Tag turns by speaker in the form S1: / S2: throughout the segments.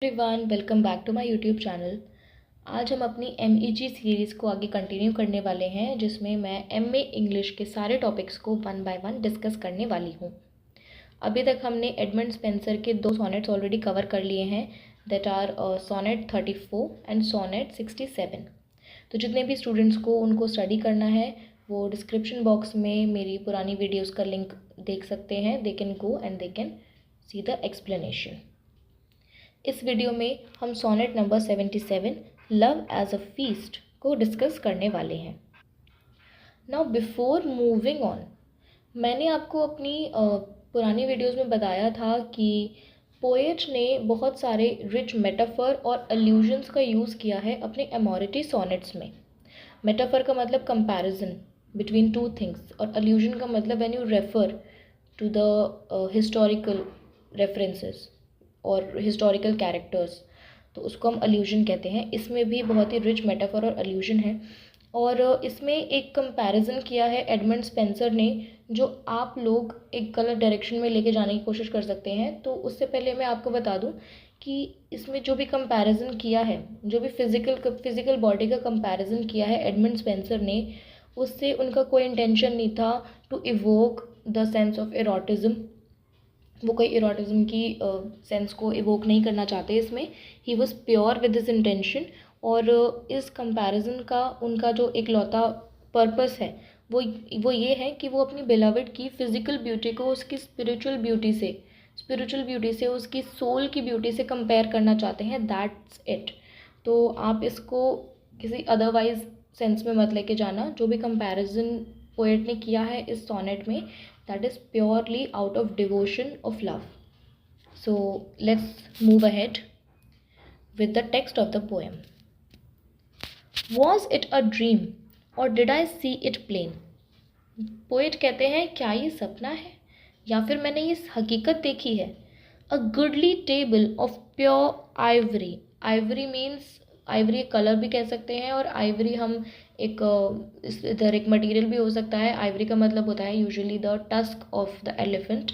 S1: Everyone, welcome back to my YouTube channel. आज हम अपनी MEG सीरीज़ को आगे कंटिन्यू करने वाले हैं, जिसमें मैं MA इंग्लिश के सारे टॉपिक्स को वन बाय वन डिस्कस करने वाली हूँ। अभी तक हमने एडमंड स्पेंसर के 2 सॉनेट्स ऑलरेडी कवर कर लिए हैं, that are sonnet 34 and sonnet 67। तो जितने भी स्टूडेंट्स को उनको स्टडी करना है वो डिस्क्रिप्शन बॉक्स में मेरी पुरानी वीडियोज़ का लिंक देख सकते हैं। They can go and they can see the explanation. इस वीडियो में हम sonnet number 77 love as a feast को डिस्कस करने वाले हैं। नाउ बिफोर मूविंग ऑन, मैंने आपको अपनी पुरानी वीडियोस में बताया था कि पोएट ने बहुत सारे रिच मेटाफर और अल्यूजन्स का यूज़ किया है अपने एमोरिटी सोनेट्स में। मेटाफर का मतलब कंपैरिजन बिटवीन टू थिंग्स और अल्यूजन का मतलब when you refer to the historical references और हिस्टोरिकल कैरेक्टर्स, तो उसको हम अल्यूजन कहते हैं। इसमें भी बहुत ही रिच मेटाफर और अल्यूजन है और इसमें एक कंपैरिजन किया है एडमंड स्पेंसर ने, जो आप लोग एक गलत डायरेक्शन में लेके जाने की कोशिश कर सकते हैं। तो उससे पहले मैं आपको बता दूं कि इसमें जो भी कंपैरिजन किया है, जो भी फिज़िकल बॉडी का कंपैरिजन किया है एडमंड स्पेंसर ने, उससे उनका कोई इंटेंशन नहीं था to evoke the sense of eroticism. वो कोई इरोटिज़म की सेंस को इवोक नहीं करना चाहते इसमें। He was pure with his intention. और इस कंपैरिजन का उनका जो इकलौता पर्पस है वो ये है कि वो अपनी बिलवड की फ़िज़िकल ब्यूटी को उसकी स्पिरिचुअल ब्यूटी से उसकी सोल की ब्यूटी से कंपेयर करना चाहते हैं। That's it. तो आप इसको किसी अदरवाइज सेंस में मत लेके जाना। जो भी कंपैरिजन पोएट ने किया है इस सोनेट में, that is purely out of devotion of love. So let's move ahead with the text of the poem. Was it a dream or did I see it plain? Poet कहते हैं, क्या ये सपना है या फिर मैंने ये हकीकत देखी है। A goodly table of pure ivory. Ivory means Ivory एक कलर भी कह सकते हैं और आइवरी हम एक इधर एक मटेरियल भी हो सकता है। आइवरी का मतलब होता है usually the tusk of the elephant.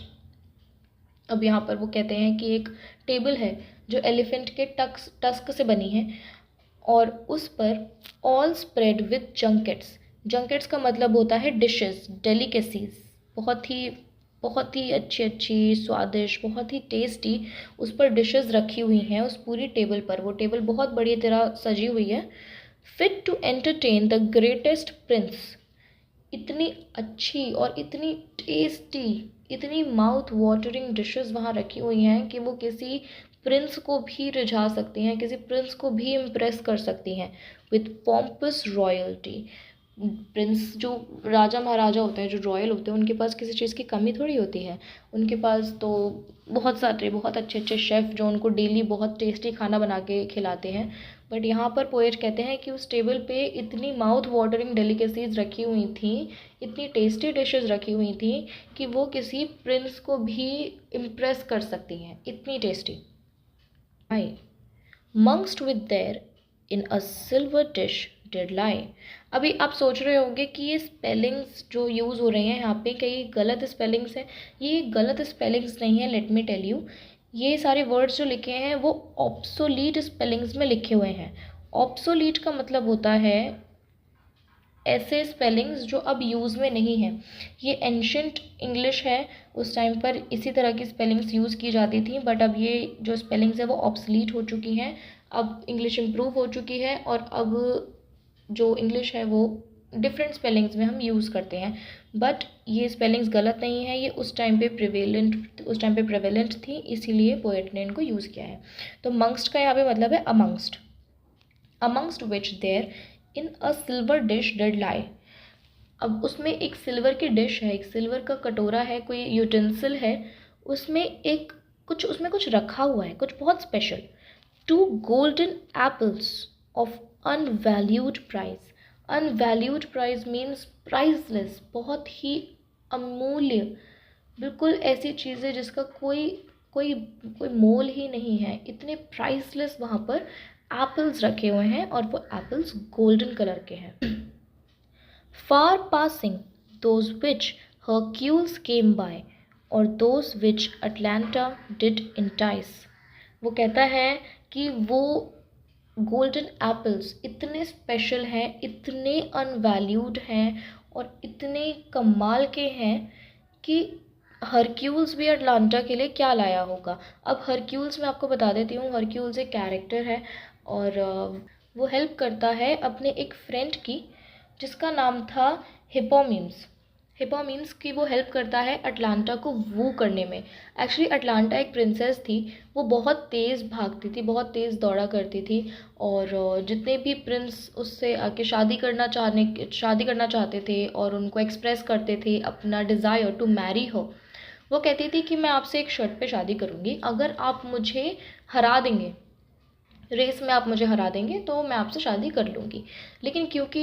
S1: अब यहाँ पर वो कहते हैं कि एक टेबल है जो एलिफेंट के टस्क से बनी है और उस पर ऑल स्प्रेड विथ जंकेट्स। जंकेट्स का मतलब होता है डिशेस, डेलिकेसीज, बहुत ही अच्छी स्वादिष्ट, बहुत ही टेस्टी उस पर डिशेस रखी हुई हैं उस पूरी टेबल पर। वो टेबल बहुत बड़ी तरह सजी हुई है। Fit to entertain the greatest prince. इतनी अच्छी और इतनी टेस्टी, इतनी माउथ वाटरिंग डिशेस वहाँ रखी हुई हैं कि वो किसी प्रिंस को भी रिझा सकती हैं, किसी प्रिंस को भी इम्प्रेस कर सकती हैं। With pompous royalty. प्रिंस जो राजा महाराजा होते हैं, जो रॉयल होते हैं, उनके पास किसी चीज़ की कमी थोड़ी होती है। उनके पास तो बहुत अच्छे शेफ़ जो उनको डेली बहुत टेस्टी खाना बना के खिलाते हैं। बट यहाँ पर पोएट कहते हैं कि उस टेबल पे इतनी माउथ वाटरिंग डेलिकेसीज रखी हुई थी, इतनी टेस्टी डिशेस रखी हुई थी कि वो किसी प्रिंस को भी इम्प्रेस कर सकती हैं, इतनी tasty. Amongst which there in a silver dish did lie. अभी आप सोच रहे होंगे कि ये स्पेलिंग्स जो यूज़ हो रहे हैं यहाँ पे कई गलत स्पेलिंग्स हैं। ये गलत स्पेलिंग्स नहीं है, लेट मी टेल यू। ये सारे वर्ड्स जो लिखे हैं वो ऑब्सोलीट स्पेलिंग्स में लिखे हुए हैं। ऑब्सोलीट का मतलब होता है ऐसे स्पेलिंग्स जो अब यूज़ में नहीं हैं। ये एंशंट इंग्लिश है, उस टाइम पर इसी तरह की स्पेलिंग्स यूज़ की जाती थी, बट अब ये जो स्पेलिंग्स है वो ऑब्सोलीट हो चुकी हैं। अब इंग्लिश इम्प्रूव हो चुकी है और अब जो इंग्लिश है वो डिफरेंट स्पेलिंग्स में हम यूज़ करते हैं। बट ये स्पेलिंग्स गलत नहीं है, ये उस टाइम पे प्रिवेलेंट थी, इसीलिए पोएट ने इनको यूज़ किया है। तो मंग्स्ट का यहाँ पे मतलब है amongst which there in a silver dish did lie. अब उसमें एक सिल्वर की डिश है, एक सिल्वर का कटोरा है, कोई यूटेंसिल है, उसमें कुछ रखा हुआ है, कुछ बहुत special. 2 golden apples of unvalued price. Unvalued price means priceless, बहुत ही अमूल्य, बिल्कुल ऐसी चीज़ है जिसका कोई मोल ही नहीं है। इतने प्राइसलेस वहाँ पर एप्पल्स रखे हुए हैं और वो एप्पल्स गोल्डन कलर के हैं। Far passing those which Hercules came by or those which Atalanta did entice. वो कहता है कि वो गोल्डन एप्पल्स इतने स्पेशल हैं, इतने अनवैल्यूड हैं और इतने कमाल के हैं कि हरक्यूल्स भी अटलांटा के लिए क्या लाया होगा। अब हरक्यूल्स मैं आपको बता देती हूँ, हरक्यूल्स एक कैरेक्टर है और वो हेल्प करता है अपने एक फ्रेंड की जिसका नाम था हिपोमीम्स। हिपोमीम्स की वो हेल्प करता है अटलांटा को वू करने में। एक्चुअली अटलांटा एक प्रिंसेस थी, वो बहुत तेज़ भागती थी, बहुत तेज़ दौड़ा करती थी और जितने भी प्रिंस उससे आके शादी करना चाहते थे और उनको एक्सप्रेस करते थे अपना डिज़ायर टू मैरी हो, वो कहती थी कि मैं आपसे एक शर्त पे शादी करूँगी, अगर आप मुझे हरा देंगे, रेस में आप मुझे हरा देंगे तो मैं आपसे शादी कर लूँगी। लेकिन क्योंकि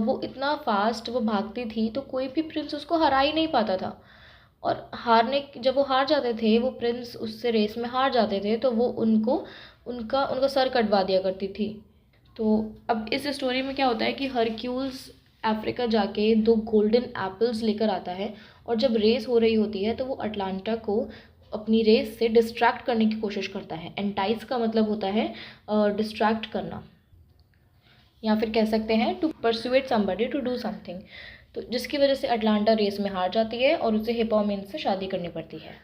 S1: वो इतना फास्ट वो भागती थी तो कोई भी प्रिंस उसको हरा ही नहीं पाता था और जब वो हार जाते थे, वो प्रिंस उससे रेस में हार जाते थे तो वो उनको उनका उनका सर कटवा दिया करती थी। तो अब इस स्टोरी में क्या होता है कि हरक्यूल्स अफ्रीका जाके 2 गोल्डन एप्पल्स लेकर आता है और जब रेस हो रही होती है तो वो अटलांटा को अपनी रेस से डिस्ट्रैक्ट करने की कोशिश करता है। एंटाइस का मतलब होता है डिस्ट्रैक्ट करना, या फिर कह सकते हैं to persuade somebody to do something. तो जिसकी वजह से अटलांटा रेस में हार जाती है और उसे हिपोमीन्स से शादी करनी पड़ती है।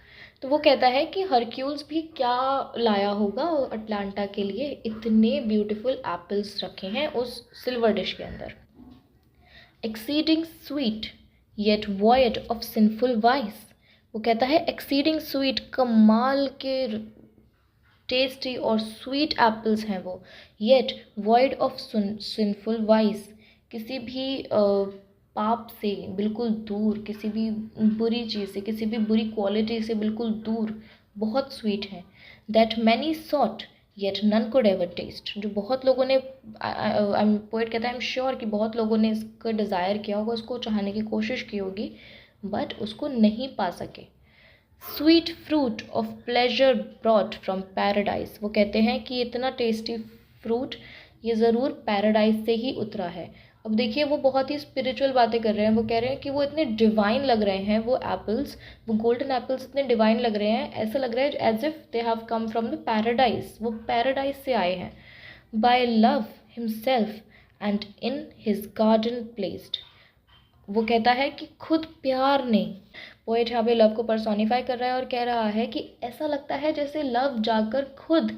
S1: तो वो कहता है कि हरक्यूल्स भी क्या लाया होगा अटलांटा के लिए, इतने ब्यूटीफुल एप्पल्स रखे हैं उस सिल्वर डिश के अंदर। Exceeding sweet yet void of sinful vice. वो कहता है एक्सीडिंग स्वीट, कमाल के टेस्टी और स्वीट एप्पल्स हैं वो, yet void of sinful vice, किसी भी पाप से बिल्कुल दूर, किसी भी बुरी चीज़ से, किसी भी बुरी क्वालिटी से बिल्कुल दूर, बहुत स्वीट है। That many sought yet none could ever taste, जो बहुत लोगों ने, पोएट कहता है आई एम श्योर कि बहुत लोगों ने इसका डिज़ायर किया होगा, उसको चाहने की कोशिश की होगी, बट उसको नहीं पा सके। Sweet fruit of pleasure brought from paradise. वो कहते हैं कि इतना टेस्टी फ्रूट ये ज़रूर पैराडाइज से ही उतरा है। अब देखिए वो बहुत ही स्पिरिचुअल बातें कर रहे हैं, वो कह रहे हैं कि वो इतने डिवाइन लग रहे हैं, वो एप्पल्स, वो गोल्डन एप्पल्स इतने डिवाइन लग रहे हैं, ऐसा लग रहा है as if they have come from the paradise, वो पैराडाइज से आए हैं। By love himself and in his garden placed. वो कहता है कि खुद प्यार ने, पोएट यहाँ पे लव को पर्सोनिफाई कर रहा है और कह रहा है कि ऐसा लगता है जैसे लव जाकर खुद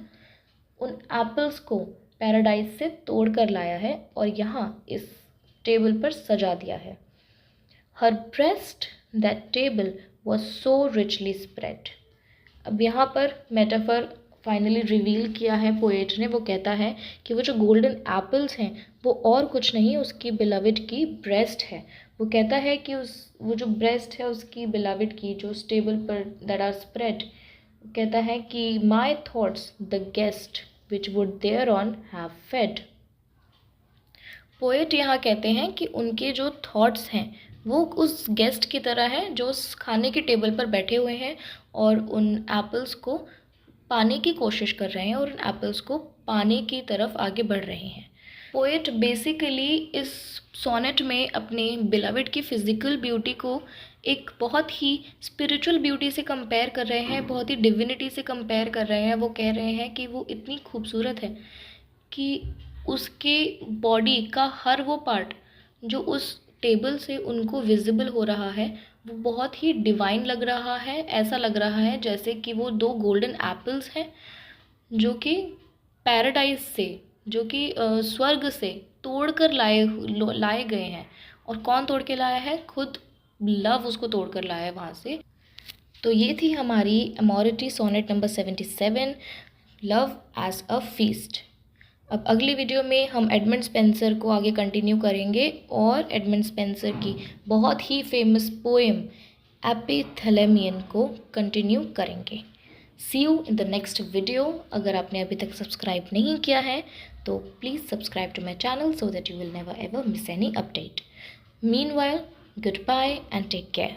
S1: उन एप्पल्स को पैराडाइज से तोड़ कर लाया है और यहाँ इस टेबल पर सजा दिया है। हर breast that table was so richly spread. अब यहाँ पर मेटाफर फाइनली रिवील किया है पोएट ने। वो कहता है कि वो जो गोल्डन एप्पल्स हैं वो और कुछ नहीं, उसकी बिलविड की ब्रेस्ट है। वो कहता है कि वो जो ब्रेस्ट है उसकी बिलविड की, जो उस टेबल पर दैट आर स्प्रेड, कहता है कि my thoughts the guest which would thereon have fed. Poet यहाँ कहते हैं कि उनके जो थॉट्स हैं वो उस गेस्ट की तरह हैं जो उस खाने की टेबल पर बैठे हुए हैं और उन एप्पल्स को पाने की कोशिश कर रहे हैं और उन एप्पल्स को पाने की तरफ आगे बढ़ रहे हैं। पोएट बेसिकली इस सोनेट में अपने बिलविड की फ़िज़िकल ब्यूटी को एक बहुत ही स्पिरिचुअल ब्यूटी से कंपेयर कर रहे हैं, बहुत ही डिविनिटी से कंपेयर कर रहे हैं। वो कह रहे हैं कि वो इतनी खूबसूरत है कि उसके बॉडी का हर वो पार्ट जो उस टेबल से उनको विजिबल हो रहा है वो बहुत ही डिवाइन लग रहा है। ऐसा लग रहा है जैसे कि वो 2 गोल्डन एप्पल्स हैं जो कि पैराडाइज से, जो कि स्वर्ग से तोड़ कर लाए गए हैं। और कौन तोड़ के लाया है? खुद लव उसको तोड़ कर लाया है वहाँ से। तो ये थी हमारी Amoretti sonnet number 77, love as a feast. अब अगली वीडियो में हम एडमंड स्पेंसर को आगे कंटिन्यू करेंगे और एडमंड स्पेंसर की बहुत ही फेमस पोएम एपिथैलेमियन को कंटिन्यू करेंगे। See you in the next video. अगर आपने अभी तक सब्सक्राइब नहीं किया है तो please subscribe to my channel so that you will never ever miss any update. Meanwhile, goodbye and take care.